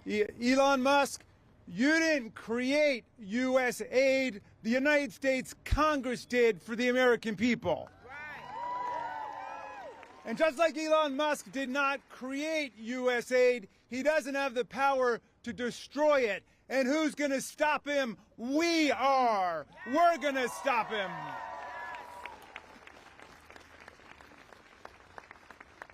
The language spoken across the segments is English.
Elon Musk, you didn't create USAID. The United States Congress did for the American people. And just like Elon Musk did not create USAID, he doesn't have the power to destroy it. And who's going to stop him? We are. We're going to stop him.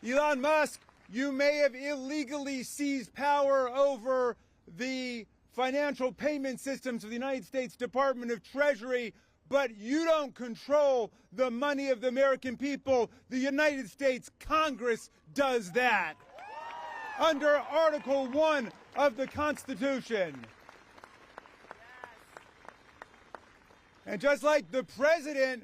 Elon Musk, you may have illegally seized power over the financial payment systems of the United States Department of Treasury, but you don't control the money of the American people. The United States Congress does that under Article 1 of the Constitution. And just like the president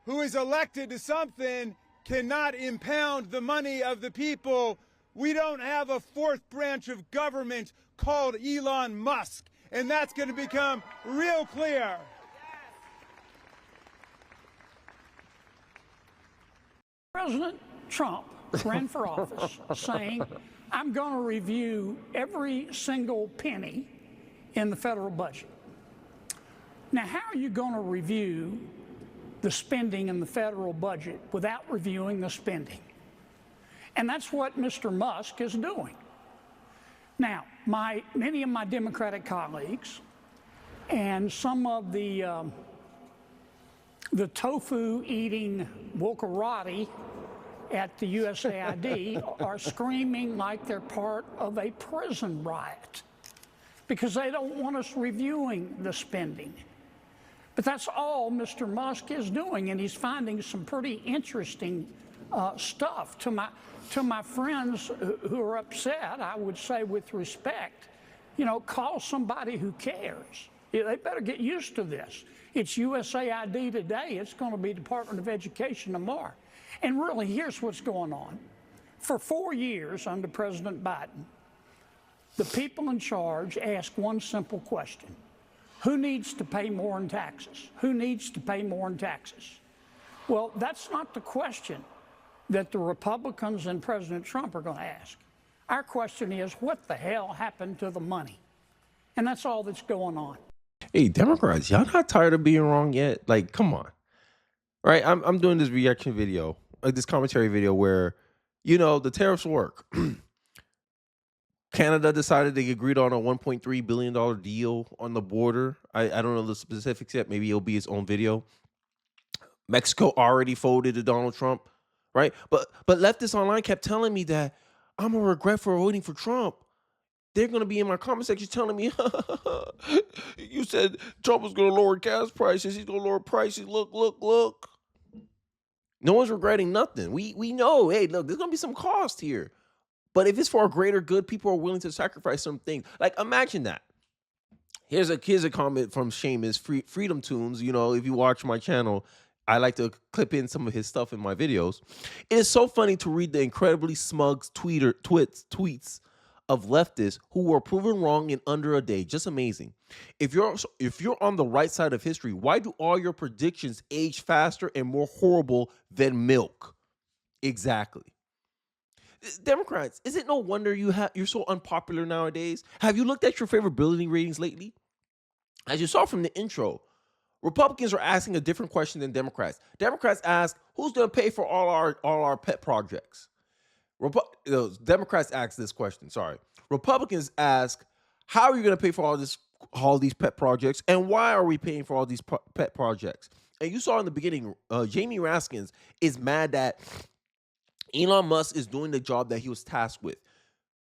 who is elected to something cannot impound the money of the people, we don't have a fourth branch of government called Elon Musk. And that's going to become real clear. President Trump ran for office saying, I'm going to review every single penny in the federal budget. Now, how are you going to review the spending in the federal budget without reviewing the spending? And that's what Mr. Musk is doing. Now, many of my Democratic colleagues and some of the tofu-eating wokerati at the USAID are screaming like they're part of a prison riot because they don't want us reviewing the spending. But that's all Mr. Musk is doing, and he's finding some pretty interesting stuff. To my friends who are upset, I would say with respect, call somebody who cares. They better get used to this. It's USAID today. It's going to be Department of Education tomorrow. And really, here's what's going on. For 4 years under President Biden, the people in charge asked one simple question. Who needs to pay more in taxes? Who needs to pay more in taxes? Well, that's not the question that the Republicans and President Trump are going to ask. Our question is, what the hell happened to the money? And that's all that's going on. Hey, Democrats, y'all not tired of being wrong yet? Like, come on. Right? I'm doing this reaction video, like this commentary video where, the tariffs work. Canada decided they agreed on a $1.3 billion deal on the border. I don't know the specifics yet. Maybe it'll be its own video. Mexico already folded to Donald Trump, right? But leftists online kept telling me that I'm a regret for voting for Trump. They're going to be in my comment section telling me, you said Trump was going to lower gas prices. He's going to lower prices. Look. No one's regretting nothing. We know, hey, look, there's going to be some cost here. But if it's for a greater good, people are willing to sacrifice some things. Like, imagine that. Here's a comment from Seamus, Freedom Tunes. If you watch my channel, I like to clip in some of his stuff in my videos. It is so funny to read the incredibly smug tweets of leftists who were proven wrong in under a day. Just amazing. If you're on the right side of history, why do all your predictions age faster and more horrible than milk? Exactly. Democrats, is it no wonder you're so unpopular nowadays? Have you looked at your favorability ratings lately? As you saw from the intro, Republicans are asking a different question than Democrats. Democrats ask, who's going to pay for all our pet projects? Democrats ask this question, sorry. Republicans ask, how are you going to pay for all these pet projects, and why are we paying for all these pet projects? And you saw in the beginning, Jamie Raskins is mad that Elon Musk is doing the job that he was tasked with.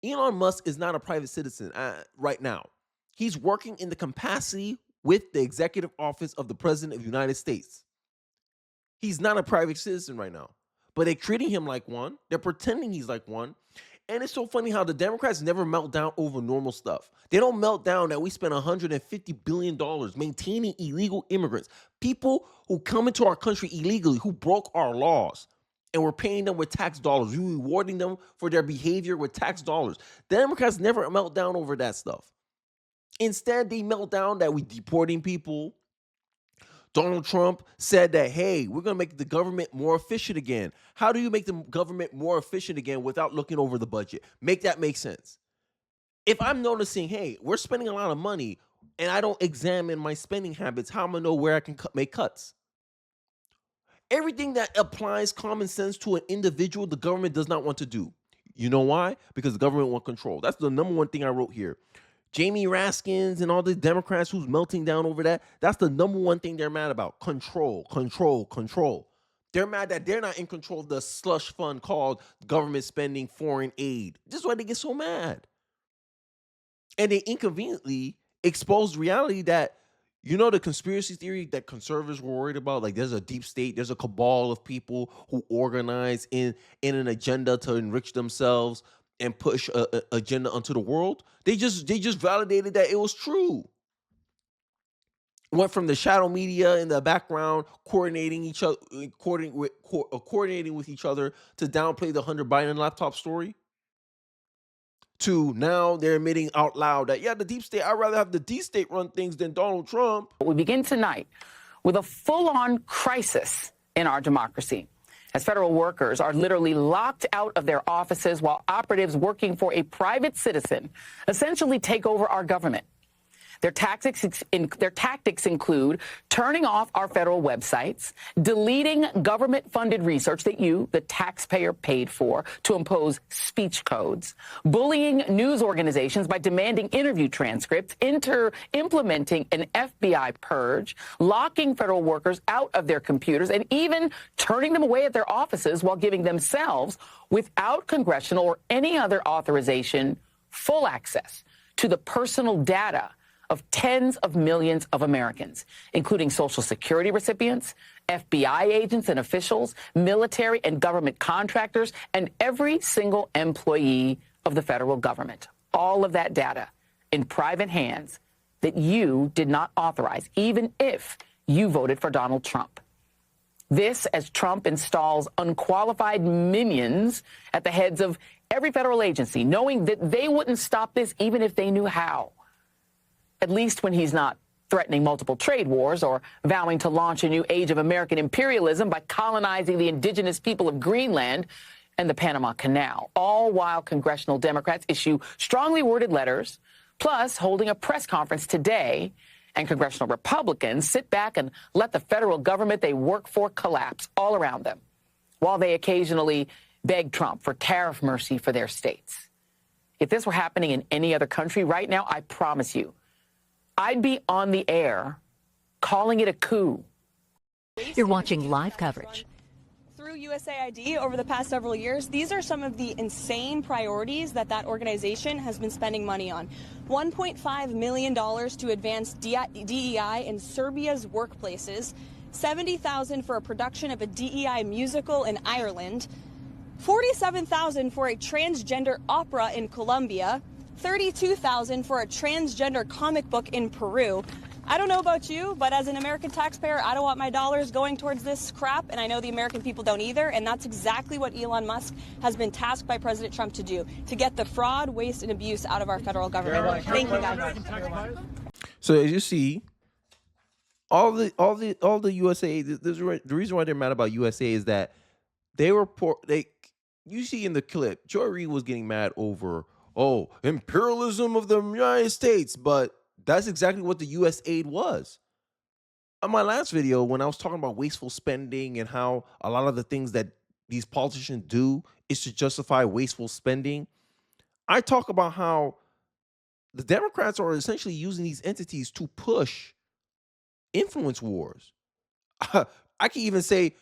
Elon Musk is not a private citizen right now. He's working in the capacity with the executive office of the President of the United States. He's not a private citizen right now, but they're treating him like one. They're pretending he's like one. And it's so funny how the Democrats never melt down over normal stuff. They don't melt down that we spent $150 billion maintaining illegal immigrants, people who come into our country illegally, who broke our laws. And we're paying them with tax dollars. We're rewarding them for their behavior with tax dollars. The Democrats never melt down over that stuff. Instead, they melt down that we're deporting people. Donald Trump said that, hey, we're going to make the government more efficient again. How do you make the government more efficient again without looking over the budget? Make that make sense. If I'm noticing, hey, we're spending a lot of money and I don't examine my spending habits, how am I gonna know where I can make cuts? Everything that applies common sense to an individual, the government does not want to do. You know why? Because the government want control. That's the number one thing I wrote here. Jamie Raskins and all the Democrats who's melting down over that, that's the number one thing they're mad about. Control, control, control. They're mad that they're not in control of the slush fund called government spending foreign aid. This is why they get so mad. And they inconveniently exposed reality that, you know, the conspiracy theory that conservatives were worried about, like there's a deep state, there's a cabal of people who organize in an agenda to enrich themselves and push a agenda onto the world. They just validated that it was true. Went from the shadow media in the background coordinating each other, coordinating with each other to downplay the Hunter Biden laptop story, to now they're admitting out loud that, yeah, the deep state, I'd rather have the deep state run things than Donald Trump. We begin tonight with a full-on crisis in our democracy, as federal workers are literally locked out of their offices while operatives working for a private citizen essentially take over our government. Their tactics include turning off our federal websites, deleting government-funded research that you, the taxpayer, paid for to impose speech codes, bullying news organizations by demanding interview transcripts, implementing an FBI purge, locking federal workers out of their computers, and even turning them away at their offices while giving themselves, without congressional or any other authorization, full access to the personal data of tens of millions of Americans, including Social Security recipients, FBI agents and officials, military and government contractors, and every single employee of the federal government. All of that data in private hands that you did not authorize, even if you voted for Donald Trump. This as Trump installs unqualified minions at the heads of every federal agency, knowing that they wouldn't stop this even if they knew how. At least when he's not threatening multiple trade wars or vowing to launch a new age of American imperialism by colonizing the indigenous people of Greenland and the Panama Canal, all while congressional Democrats issue strongly worded letters, plus holding a press conference today, and congressional Republicans sit back and let the federal government they work for collapse all around them, while they occasionally beg Trump for tariff mercy for their states. If this were happening in any other country right now, I promise you, I'd be on the air calling it a coup. You're watching live coverage. Through USAID over the past several years, these are some of the insane priorities that organization has been spending money on. $1.5 million to advance DEI in Serbia's workplaces, $70,000 for a production of a DEI musical in Ireland, $47,000 for a transgender opera in Colombia, $32,000 for a transgender comic book in Peru. I don't know about you, but as an American taxpayer, I don't want my dollars going towards this crap, and I know the American people don't either, and that's exactly what Elon Musk has been tasked by President Trump to do, to get the fraud, waste, and abuse out of our federal government. Thank you, guys. So as you see, all the USAID, the reason why they're mad about USAID is that you see in the clip, Joy Reid was getting mad over, oh, imperialism of the United States, but that's exactly what the USAID was. On my last video, when I was talking about wasteful spending and how a lot of the things that these politicians do is to justify wasteful spending, I talk about how the Democrats are essentially using these entities to push influence wars. I can even say,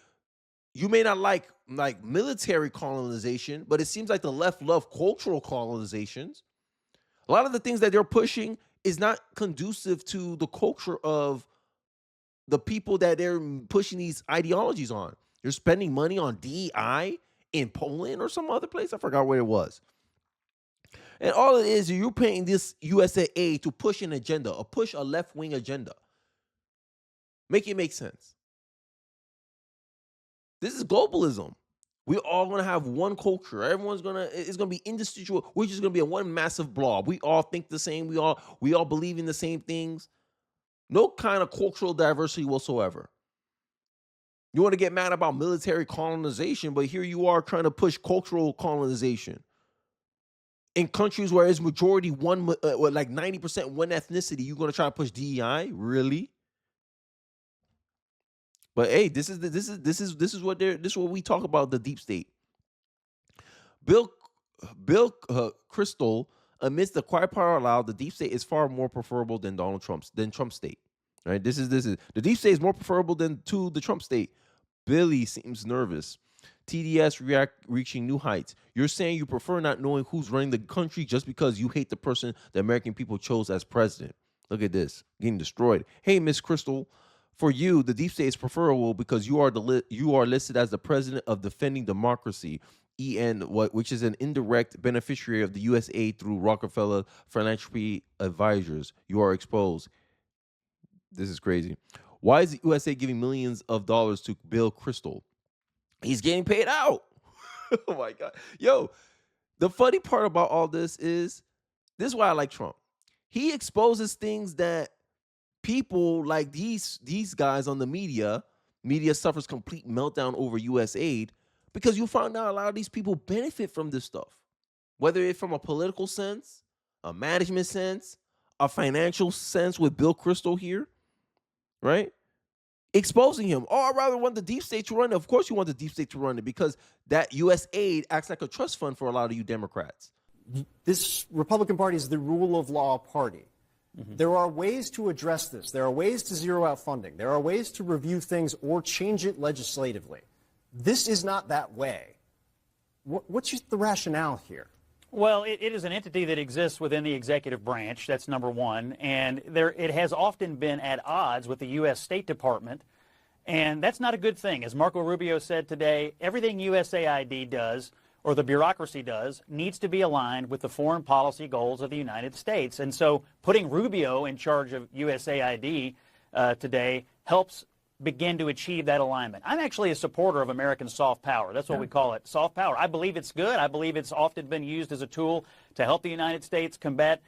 you may not like military colonization, but it seems like the left love cultural colonizations. A lot of the things that they're pushing is not conducive to the culture of the people that they're pushing these ideologies on. They're spending money on DEI in Poland or some other place. I forgot where it was. And all it is, you're paying this USAID to push an agenda, or push a left-wing agenda. Make it make sense. This is globalism. We're all gonna have one culture. It's gonna be indistinguishable. We're just gonna be a one massive blob. We all think the same. We all believe in the same things. No kind of cultural diversity whatsoever. You want to get mad about military colonization, but here you are trying to push cultural colonization. In countries where it's majority like 90% one ethnicity, you're gonna try to push DEI? Really? But hey, this is what we talk about, the deep state. Bill Kristol admits the quiet power allowed. The deep state is far more preferable than Trump's state. Right? This is the deep state is more preferable than to the Trump state. Billy seems nervous. TDS reaching new heights. You're saying you prefer not knowing who's running the country just because you hate the person the American people chose as president. Look at this, getting destroyed. Hey, Miss Kristol, for you, the deep state is preferable because you are listed as the president of Defending Democracy, which is an indirect beneficiary of the USAID through Rockefeller Philanthropy Advisors. You are exposed. This is crazy. Why is the USA giving millions of dollars to Bill Kristol? He's getting paid out. Oh my God. Yo, the funny part about all this is why I like Trump. He exposes things that people like these guys on the media suffers complete meltdown over USAID, because you find out a lot of these people benefit from this stuff, whether it's from a political sense, a management sense, a financial sense with Bill Kristol here, right? Exposing him. Oh, I rather want the deep state to run it. Of course you want the deep state to run it, because that USAID acts like a trust fund for a lot of you Democrats. This Republican Party is the rule of law party. Mm-hmm. There are ways to address this. There are ways to zero out funding. There are ways to review things or change it legislatively. This is not that way. What's the rationale here? Well, it is an entity that exists within the executive branch. That's number one. And it has often been at odds with the U.S. State Department. And that's not a good thing. As Marco Rubio said today, everything USAID does, or the bureaucracy does, needs to be aligned with the foreign policy goals of the United States. And so putting Rubio in charge of USAID today helps begin to achieve that alignment. I'm actually a supporter of American soft power. That's what we call it, soft power. I believe it's good. I believe it's often been used as a tool to help the United States combat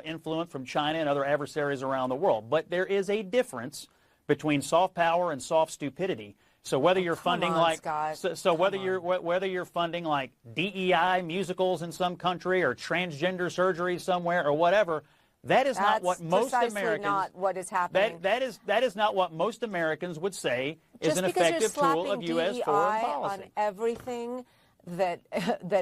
influence from China and other adversaries around the world. But there is a difference between soft power and soft stupidity. So whether you're funding whether you're funding like DEI musicals in some country or transgender surgery somewhere or whatever, that is not what most Americans. Not what is happening. That is not what most Americans would say is an effective tool of U.S. foreign policy. On everything that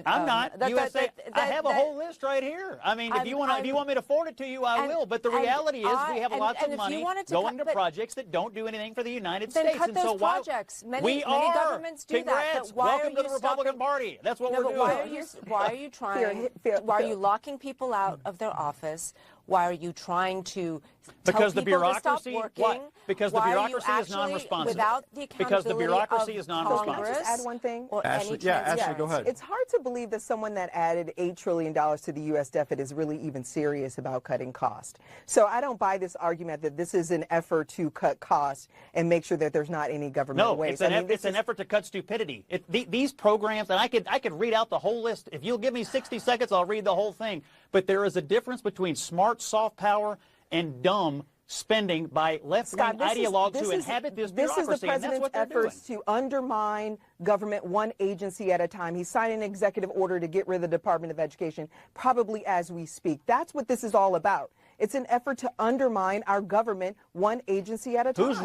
I'm not. I have a whole list right here. I mean, if you want me to forward it to you, I will. But the reality is, we have lots of money going to projects that don't do anything for the United States. Cut those projects. Many governments do that. But welcome to the Republican Party. That's what we're doing. Why are you trying? Why are you locking people out of their office? Why are you trying to tell people to stop working? Because the bureaucracy is non-responsive. Without the because the bureaucracy is non-responsive. Congress, just add one thing? Ashley, go ahead. It's hard to believe that someone that added $8 trillion to the U.S. deficit is really even serious about cutting costs. So I don't buy this argument that this is an effort to cut costs and make sure that there's not any government waste. It's an effort to cut stupidity. These programs, and I could read out the whole list. If you'll give me 60 seconds, I'll read the whole thing. But there is a difference between smart soft power and dumb spending by left-wing ideologues who inhabit this bureaucracy. This is the president's efforts to undermine government one agency at a time. He's signing an executive order to get rid of the Department of Education, probably as we speak. That's what this is all about. It's an effort to undermine our government one agency at a time. Who's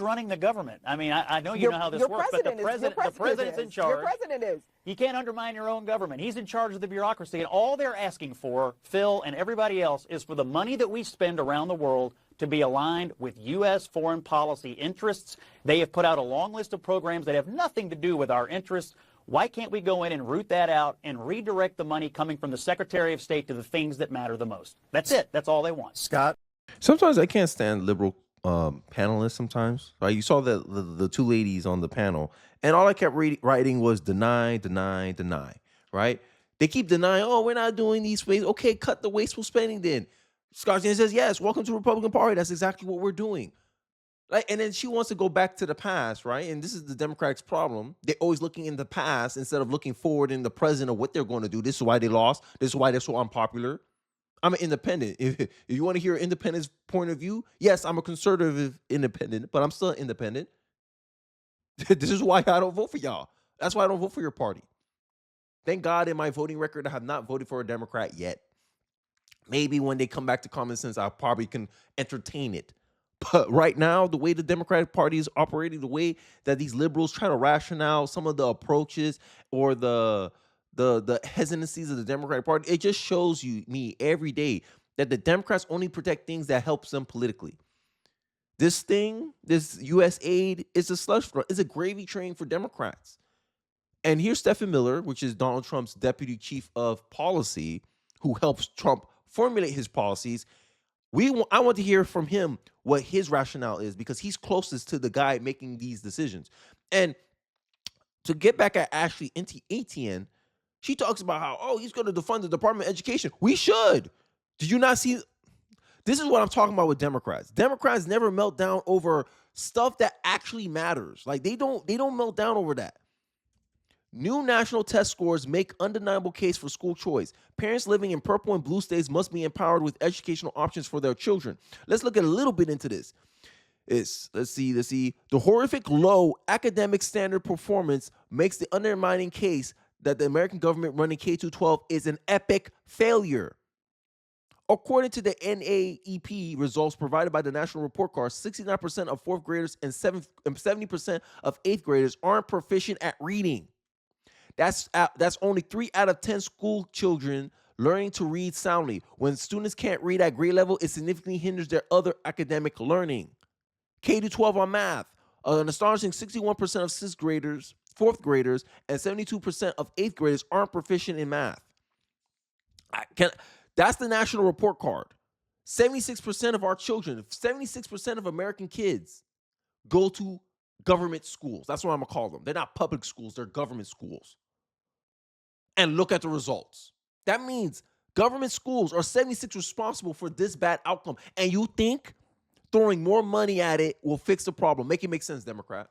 running the government? I mean, I know you know how this works, but the president's in charge. Your president is. You can't undermine your own government. He's in charge of the bureaucracy, and all they're asking for, Phil and everybody else, is for the money that we spend around the world to be aligned with U.S. foreign policy interests. They have put out a long list of programs that have nothing to do with our interests. Why can't we go in and root that out and redirect the money coming from the Secretary of State to the things that matter the most? That's it. That's all they want. Scott? Sometimes I can't stand liberal panelists sometimes. Right? You saw the two ladies on the panel, and all I kept writing was deny, deny, deny, right? They keep denying, oh, we're not doing these things. Okay, cut the wasteful spending then. Scott Jen says, yes, welcome to the Republican Party. That's exactly what we're doing. Right? And then she wants to go back to the past, right? And this is the Democrats' problem. They're always looking in the past instead of looking forward in the present of what they're going to do. This is why they lost. This is why they're so unpopular. I'm an independent. If you want to hear an independent's point of view, yes, I'm a conservative independent, but I'm still independent. This is why I don't vote for y'all. That's why I don't vote for your party. Thank God in my voting record, I have not voted for a Democrat yet. Maybe when they come back to common sense, I probably can entertain it. But right now, the way the Democratic Party is operating, the way that these liberals try to rationale some of the approaches or the hesitancies of the Democratic Party, it just shows me every day that the Democrats only protect things that helps them politically. This USAID is a slush fund. It's a gravy train for Democrats. And here's Stephen Miller, which is Donald Trump's deputy chief of policy, who helps Trump formulate his policies. I want to hear from him what his rationale is, because he's closest to the guy making these decisions. And to get back at Ashley Etienne, she talks about how, he's going to defund the Department of Education. We should. Did you not see? This is what I'm talking about with Democrats. Democrats never melt down over stuff that actually matters. Like they don't melt down over that. New national test scores make undeniable case for school choice. Parents living in purple and blue states must be empowered with educational options for their children. Let's look at a little bit into this. Let's see. The horrific low academic standard performance makes the undermining case that the American government running K-12 is an epic failure. According to the NAEP results provided by the National Report Card, 69% of fourth graders and 70% of eighth graders aren't proficient at reading. That's only 3 out of 10 school children learning to read soundly. When students can't read at grade level, it significantly hinders their other academic learning. K-12 on math. An astonishing 61% of sixth graders, fourth graders, and 72% of eighth graders aren't proficient in math. That's the National Report Card. 76% of our children, 76% of American kids go to government schools. That's what I'm going to call them. They're not public schools. They're government schools. And look at the results. That means government schools are 76% responsible for this bad outcome. And you think throwing more money at it will fix the problem? Make it make sense, Democrat.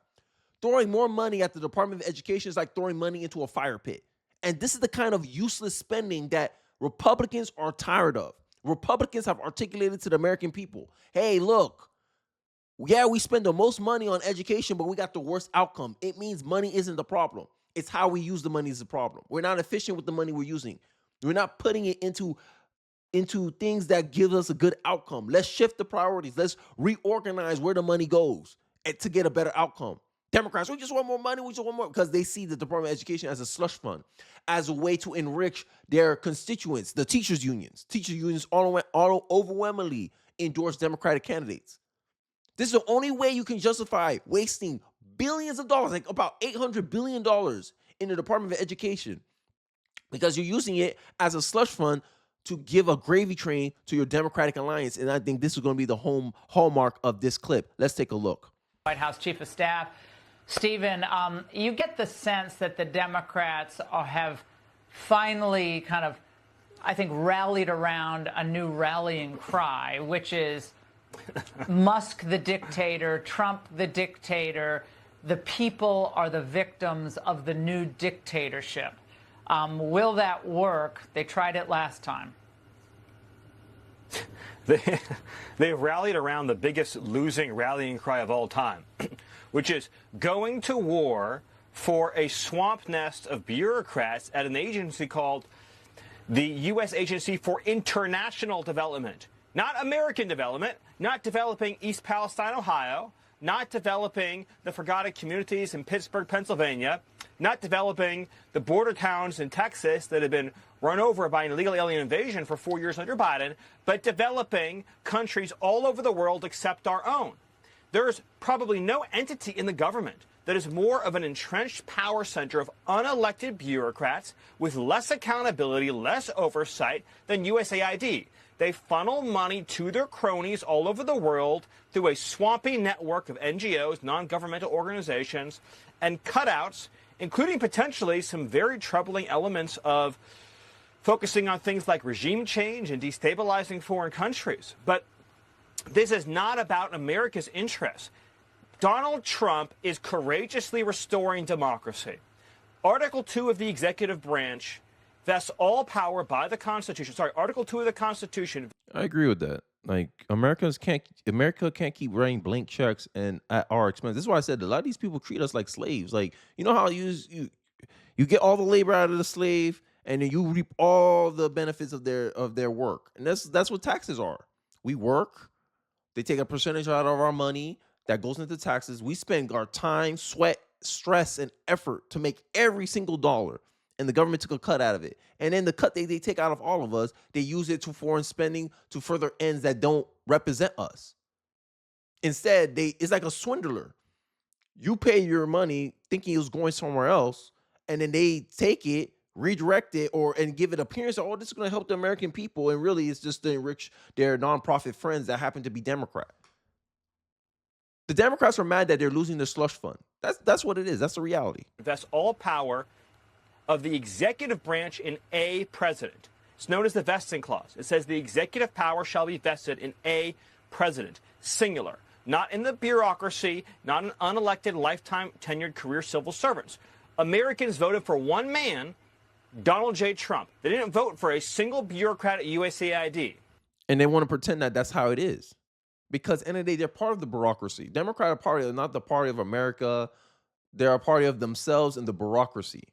Throwing more money at the Department of Education is like throwing money into a fire pit. And this is the kind of useless spending that Republicans are tired of. Republicans have articulated to the American people, hey, look, yeah, we spend the most money on education, but we got the worst outcome. It means money isn't the problem. It's how we use the money is the problem. We're not efficient with the money we're using. We're not putting it into things that give us a good outcome. Let's shift the priorities. Let's reorganize where the money goes to get a better outcome. Democrats, we just want more money. We just want more, because they see the Department of Education as a slush fund, as a way to enrich their constituents, the teachers' unions. Teachers' unions overwhelmingly endorse Democratic candidates. This is the only way you can justify wasting billions of dollars, like about $800 billion in the Department of Education, because you're using it as a slush fund to give a gravy train to your Democratic alliance. And I think this is going to be the hallmark of this clip. Let's take a look. White House Chief of Staff, Stephen, you get the sense that the Democrats have finally kind of, I think, rallied around a new rallying cry, which is Musk the dictator, Trump the dictator, the people are the victims of the new dictatorship. Will that work? They tried it last time. They've rallied around the biggest losing rallying cry of all time, which is going to war for a swamp nest of bureaucrats at an agency called the U.S. Agency for International Development. Not American development, not developing East Palestine, Ohio, not developing the forgotten communities in Pittsburgh, Pennsylvania, not developing the border towns in Texas that have been run over by an illegal alien invasion for 4 years under Biden, but developing countries all over the world except our own. There's probably no entity in the government that is more of an entrenched power center of unelected bureaucrats with less accountability, less oversight than USAID. They funnel money to their cronies all over the world through a swampy network of NGOs, non-governmental organizations, and cutouts, including potentially some very troubling elements of focusing on things like regime change and destabilizing foreign countries. But this is not about America's interests. Donald Trump is courageously restoring democracy. Article 2 of the executive branch vests all power by the Constitution. Sorry, Article 2 of the Constitution. I agree with that. Like America can't keep writing blank checks and at our expense. This is why I said a lot of these people treat us like slaves. Like, you know how You get all the labor out of the slave, and then you reap all the benefits of their work. And that's what taxes are. We work. They take a percentage out of our money that goes into taxes. We spend our time, sweat, stress, and effort to make every single dollar. And the government took a cut out of it. And then the cut they take out of all of us, they use it to foreign spending to further ends that don't represent us. Instead, it's like a swindler. You pay your money thinking it was going somewhere else, and then they take it, redirect it, and give it appearance of, oh, this is going to help the American people, and really it's just to enrich their nonprofit friends that happen to be Democrat. The Democrats are mad that they're losing their slush fund. That's what it is. That's the reality. That's all power of the executive branch in a president. It's known as the vesting clause. It says the executive power shall be vested in a president, singular, not in the bureaucracy, not in unelected, lifetime tenured career civil servants. Americans voted for one man, Donald J. Trump. They didn't vote for a single bureaucrat at USAID. And they want to pretend that that's how it is. Because at the end of the day, they're part of the bureaucracy. Democratic Party are not the party of America. They're a party of themselves and the bureaucracy.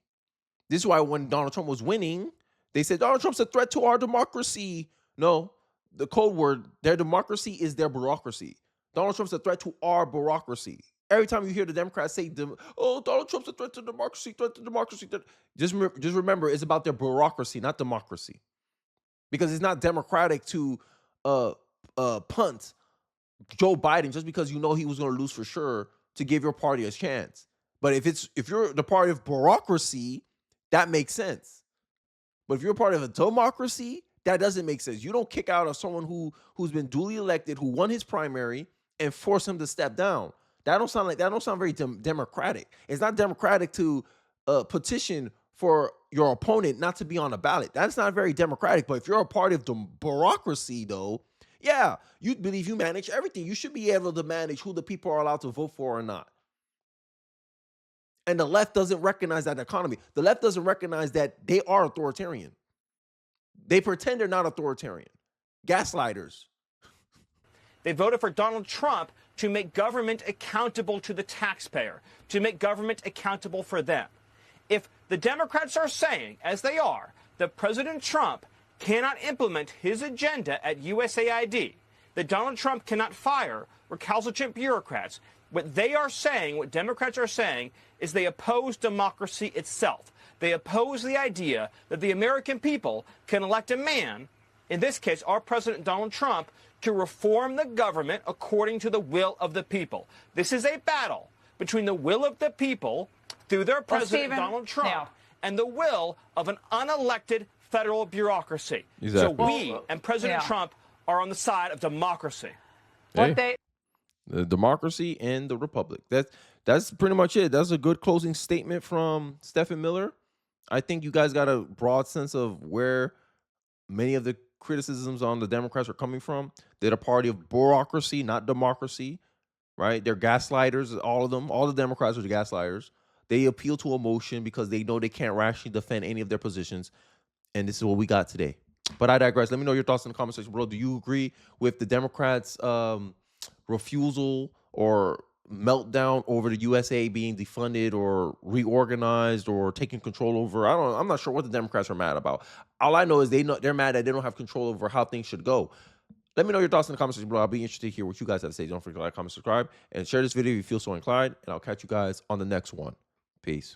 This is why when Donald Trump was winning, they said, Donald Trump's a threat to our democracy. No, the code word, their democracy is their bureaucracy. Donald Trump's a threat to our bureaucracy. Every time you hear the Democrats say, oh, Donald Trump's a threat to democracy, just remember, it's about their bureaucracy, not democracy. Because it's not democratic to punt Joe Biden just because you know he was going to lose for sure to give your party a chance. But if you're the party of bureaucracy, that makes sense. But if you're part of a democracy, that doesn't make sense. You don't kick out someone who's been duly elected, who won his primary, and force him to step down. That don't sound very democratic. It's not democratic to petition for your opponent not to be on the ballot. That's not very democratic. But if you're a part of the bureaucracy, though, yeah, you believe you manage everything. You should be able to manage who the people are allowed to vote for or not. And the left doesn't recognize that economy. The left doesn't recognize that they are authoritarian. They pretend they're not authoritarian. Gaslighters. They voted for Donald Trump to make government accountable to the taxpayer, to make government accountable for them. If the Democrats are saying, as they are, that President Trump cannot implement his agenda at USAID, that Donald Trump cannot fire recalcitrant bureaucrats, what they are saying, what Democrats are saying, is they oppose democracy itself. They oppose the idea that the American people can elect a man, in this case, our President Donald Trump, to reform the government according to the will of the people. This is a battle between the will of the people through their president, Donald Trump, and the will of an unelected federal bureaucracy. Exactly. So we and President Trump are on the side of democracy. The democracy and the republic. That's pretty much it. That's a good closing statement from Stephen Miller. I think you guys got a broad sense of where many of the criticisms on the Democrats are coming from. They're a party of bureaucracy, not democracy, right? They're gaslighters, all of them. All the Democrats are gaslighters. They appeal to emotion because they know they can't rationally defend any of their positions. And this is what we got today. But I digress. Let me know your thoughts in the comment section below. Do you agree with the Democrats' refusal or meltdown over the USA being defunded or reorganized or taking control over? I'm not sure what the Democrats are mad about. All I know is they're mad that they don't have control over how things should go. Let me know your thoughts in the comment section below. I'll be interested to hear what you guys have to say. Don't forget to like, comment, subscribe, and share this video if you feel so inclined. And I'll catch you guys on the next one. Peace.